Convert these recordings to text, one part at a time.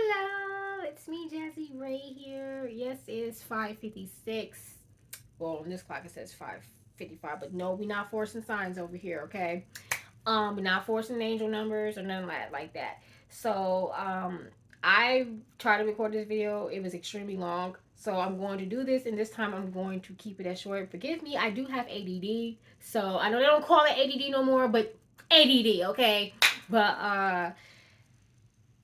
Hello, it's me, Jazzy Ray here. Yes, it's 5:56. Well, on this clock it says 5:55, but no, we're not forcing signs over here, okay? We're not forcing angel numbers or nothing like that. So, I tried to record this video. It was extremely long. So I'm going to do this, and this time I'm going to keep it as short. Forgive me, I do have ADD. So I know they don't call it ADD no more, but ADD, okay? But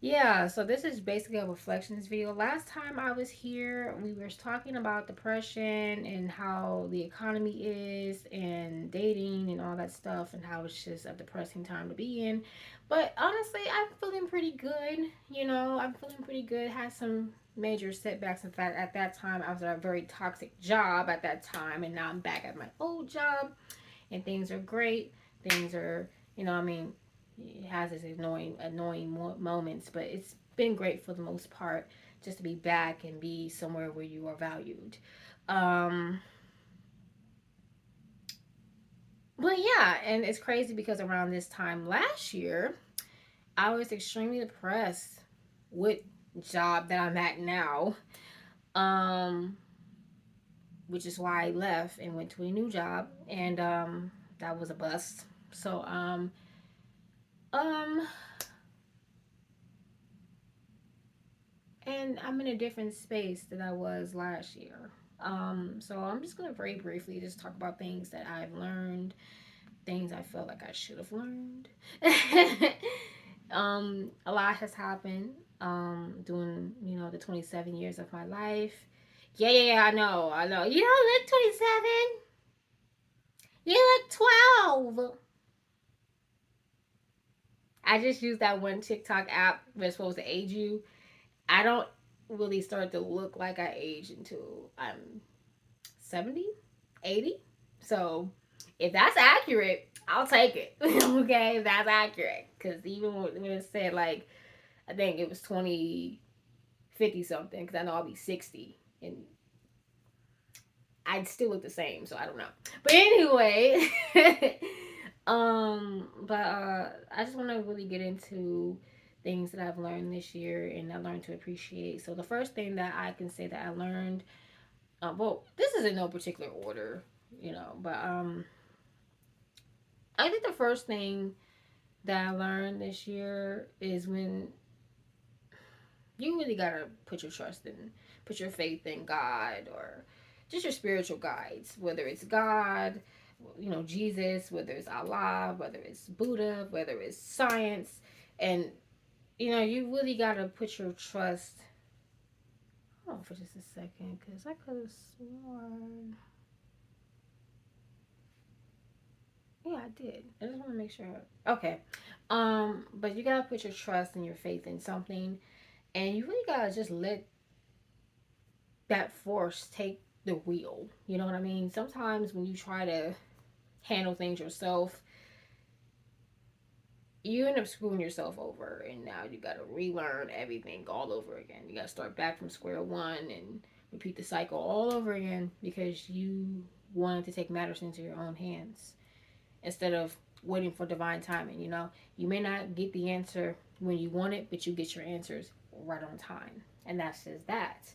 yeah, so this is basically a reflections video. Last time I was here, we were talking about depression and how the economy is and dating and all that stuff and how it's just a depressing time to be in. But honestly, I'm feeling pretty good. I'm feeling pretty good. Had some major setbacks. In fact, at that time, I was at a very toxic job at that time, and now I'm back at my old job and things are great. Things are, I mean, it has its annoying moments, but it's been great for the most part just to be back and be somewhere where you are valued. Um, but yeah, and it's crazy because around this time last year, I was extremely depressed with job that I'm at now. Um, which is why I left and went to a new job, and that was a bust. So um and I'm in a different space than I was last year. So I'm just gonna very briefly just talk about things that I've learned, things I felt like I should have learned. A lot has happened. During the 27 years of my life. Yeah. I know. You don't look 27. You look 12. I just used that one TikTok app that's supposed to age you. I don't really start to look like I age until I'm 70, 80. So if that's accurate, I'll take it. Okay, if that's accurate. Because even when it said, like, I think it was 2050 something, because I know I'll be 60. And I'd still look the same, so I don't know. But anyway, I just want to really get into things that I've learned this year and I learned to appreciate. So the first thing that I can say that I learned, well, this is in no particular order, but I think the first thing that I learned this year is when you really gotta put your faith in God or just your spiritual guides, whether it's God, Jesus, whether it's Allah, whether it's Buddha, whether it's science, and you really gotta put your trust. Hold on for just a second, because I could have sworn. Yeah, I did. I just want to make sure. Okay. But you gotta put your trust and your faith in something, and you really gotta just let that force take the wheel. You know what I mean? Sometimes when you try to handle things yourself, you end up screwing yourself over, and now you gotta relearn everything all over again. You gotta start back from square one and repeat the cycle all over again because you wanted to take matters into your own hands instead of waiting for divine timing. You may not get the answer when you want it, but you get your answers right on time, and that's just that.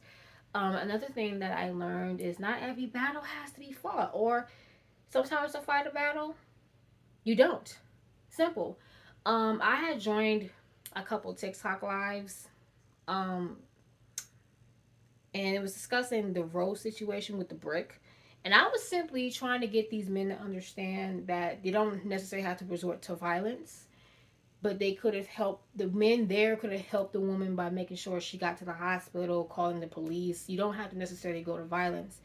Another thing that I learned is not every battle has to be fought, or sometimes to fight a battle, you don't. Simple. I had joined a couple TikTok lives, um, and it was discussing the rose situation with the brick. And I was simply trying to get these men to understand that they don't necessarily have to resort to violence, but they could have helped the men there could have helped the woman by making sure she got to the hospital, calling the police. You don't have to necessarily go to violence.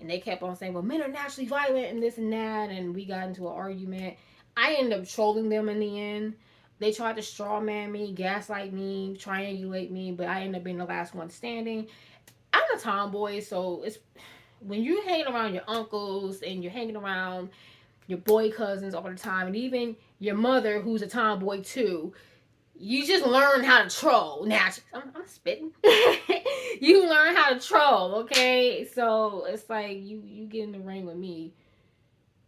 And they kept on saying, well, men are naturally violent and this and that, and we got into an argument. I ended up trolling them in the end. They tried to straw man me, gaslight me, triangulate me, but I ended up being the last one standing. I'm a tomboy, so it's when you're hanging around your uncles and you're hanging around your boy cousins all the time, and even your mother, who's a tomboy too, you just learn how to troll. Naturally, I'm spitting. You learn how to troll, okay? So it's like you get in the ring with me,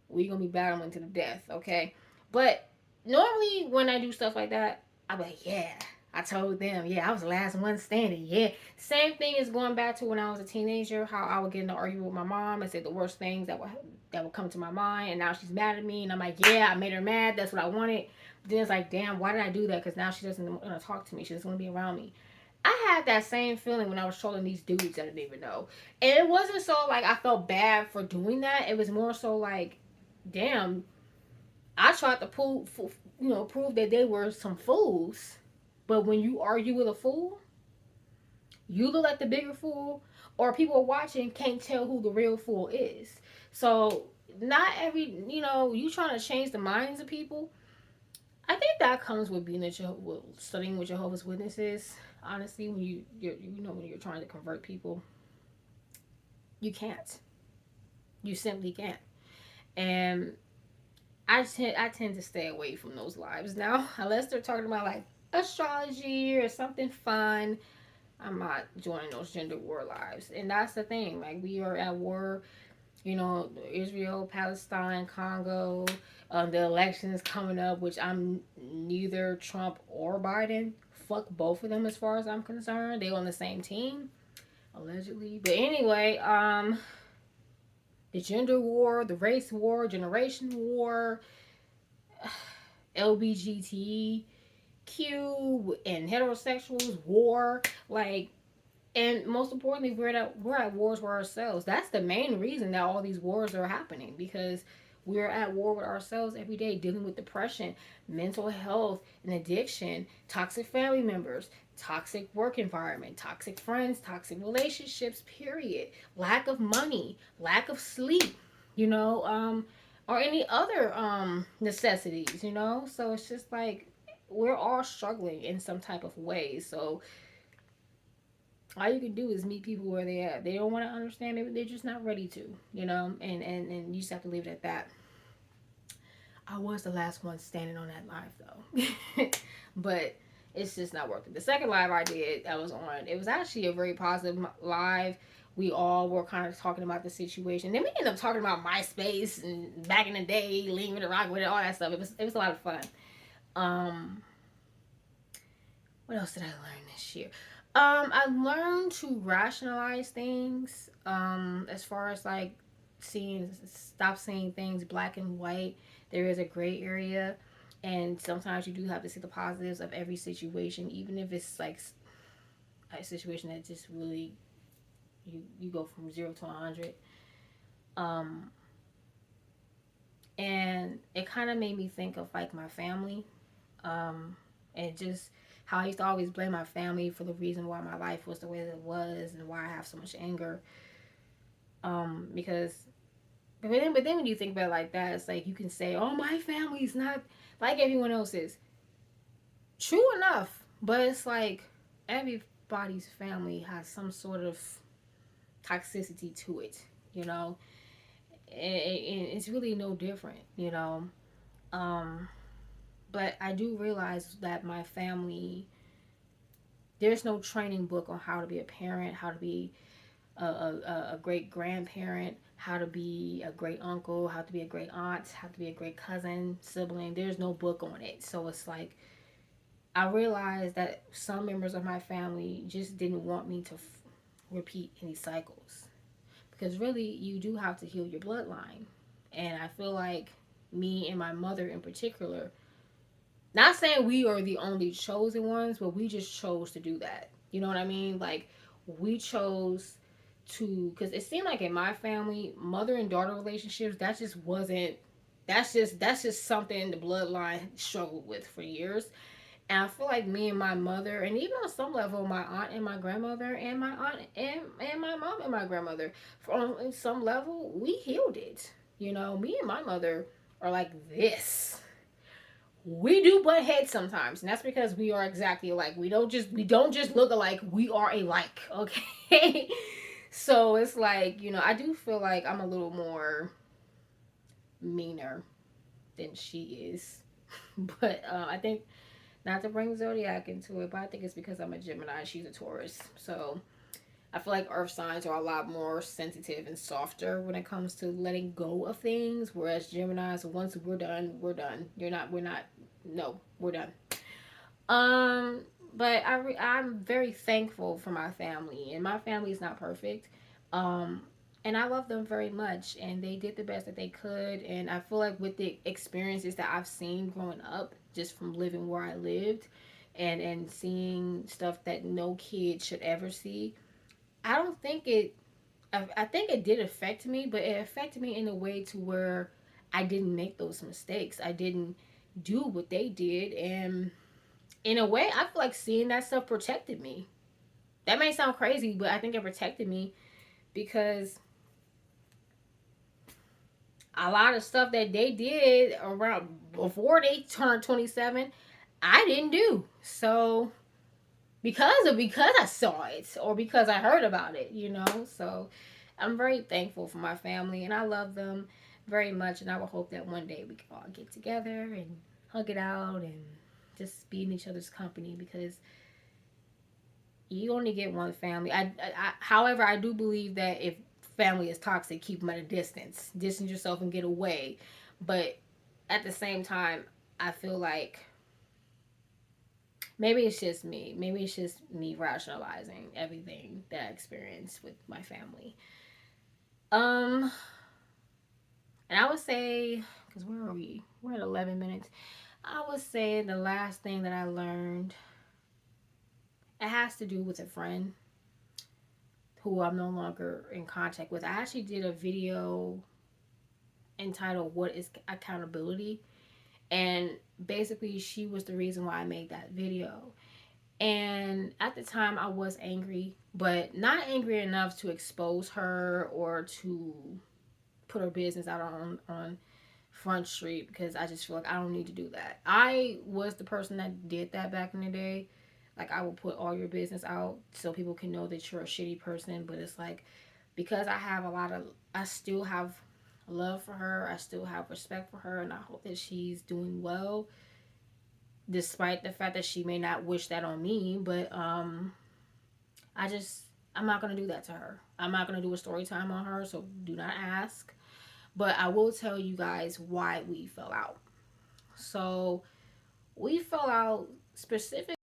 we gonna be battling to the death, okay? But normally when I do stuff like that, I'm like, yeah. I told them, yeah, I was the last one standing. Yeah. Same thing is going back to when I was a teenager, how I would get in an argument with my mom and say the worst things that would come to my mind. And now she's mad at me. And I'm like, yeah, I made her mad. That's what I wanted. But then it's like, damn, why did I do that? Because now she doesn't want to talk to me. She doesn't want to be around me. I had that same feeling when I was trolling these dudes that I didn't even know. And it wasn't so like I felt bad for doing that. It was more so like, damn, I tried to prove that they were some fools. But when you argue with a fool, you look like the bigger fool, or people watching can't tell who the real fool is. So not every, you trying to change the minds of people. I think that comes with being studying with Jehovah's Witnesses. Honestly, when when you're trying to convert people, you can't. You simply can't. And I tend to stay away from those lives now, unless they're talking about like astrology or something fun. I'm not joining those gender war lives, and that's the thing. Like we are at war. Israel, Palestine, Congo. The elections coming up, which I'm neither Trump or Biden. Fuck both of them as far as I'm concerned. They on the same team, allegedly. But anyway, the gender war, the race war, generation war, LBGTQ and heterosexuals war, like, and most importantly, we're at wars with ourselves. That's the main reason that all these wars are happening, because we're at war with ourselves every day, dealing with depression, mental health, and addiction, toxic family members, toxic work environment, toxic friends, toxic relationships, period. Lack of money, lack of sleep, or any other necessities. So it's just like we're all struggling in some type of way. So all you can do is meet people where they at. They don't want to understand. Maybe they're just not ready to. And you just have to leave it at that. I was the last one standing on that live though, but it's just not working. The second live I was on. It was actually a very positive live. We all were kind of talking about the situation. Then we ended up talking about MySpace and back in the day, leaving the rock with it, all that stuff. It was a lot of fun. Um, what else did I learn this year? I learned to rationalize things. As far as like stop seeing things black and white. There is a gray area, and sometimes you do have to see the positives of every situation, even if it's like a situation that just really you go from 0 to 100. Um, and it kind of made me think of like my family, and just how I used to always blame my family for the reason why my life was the way that it was and why I have so much anger. Because but then when you think about it like that, it's like you can say, "Oh, my family's not like everyone else's." True enough, but it's like everybody's family has some sort of toxicity to it, you know, and it's really no different. Um, but I do realize that my family, there's no training book on how to be a parent, how to be a great grandparent, how to be a great uncle, how to be a great aunt, how to be a great cousin, sibling. There's no book on it. So it's like, I realized that some members of my family just didn't want me to repeat any cycles. Because really, you do have to heal your bloodline. And I feel like me and my mother in particular, not saying we are the only chosen ones, but we just chose to do that. You know what I mean? Like, we chose to, because it seemed like in my family, mother and daughter relationships, that just wasn't, that's just something the bloodline struggled with for years. And I feel like me and my mother, and even on some level, my aunt and my grandmother, and my aunt and my mom and my grandmother, on some level, we healed it. Me and my mother are like this. We do butt heads sometimes, and that's because we are exactly alike. We don't just look alike. We are alike. Okay. So it's like, I do feel like I'm a little more meaner than she is. But I think, not to bring zodiac into it, but I think it's because I'm a Gemini. She's a Taurus. So I feel like earth signs are a lot more sensitive and softer when it comes to letting go of things. Whereas Geminis, once we're done, we're done. We're not, no, we're done. Um, But I'm very thankful for my family, and my family is not perfect. Um, and I love them very much, and they did the best that they could. And I feel like with the experiences that I've seen growing up, just from living where I lived, and seeing stuff that no kid should ever see, I don't think it. I think it did affect me, but it affected me in a way to where I didn't make those mistakes. I didn't do what they did, and in a way, I feel like seeing that stuff protected me. That may sound crazy, but I think it protected me because a lot of stuff that they did around before they turned 27, I didn't do. So because I saw it or because I heard about it, you know. So I'm very thankful for my family and I love them very much, and I will hope that one day we can all get together and hug it out and just be in each other's company because you only get one family. However, I do believe that if family is toxic, keep them at a distance yourself and get away. But at the same time, I feel like maybe it's just me. Maybe it's just me rationalizing everything that I experienced with my family. Um, and I would say, because where are we? We're at 11 minutes. I would say the last thing that I learned, it has to do with a friend who I'm no longer in contact with. I actually did a video entitled "What is Accountability?" and basically she was the reason why I made that video. And at the time I was angry, but not angry enough to expose her or to put her business out on Front Street because I just feel like I don't need to do that. I was the person that did that back in the day. Like I will put all your business out so people can know that you're a shitty person, but it's like because I still have love for her, I still have respect for her, and I hope that she's doing well, despite the fact that she may not wish that on me. But I just I'm not gonna do that to her. I'm not gonna do a story time on her, so do not ask. But I will tell you guys why we fell out. So we fell out specifically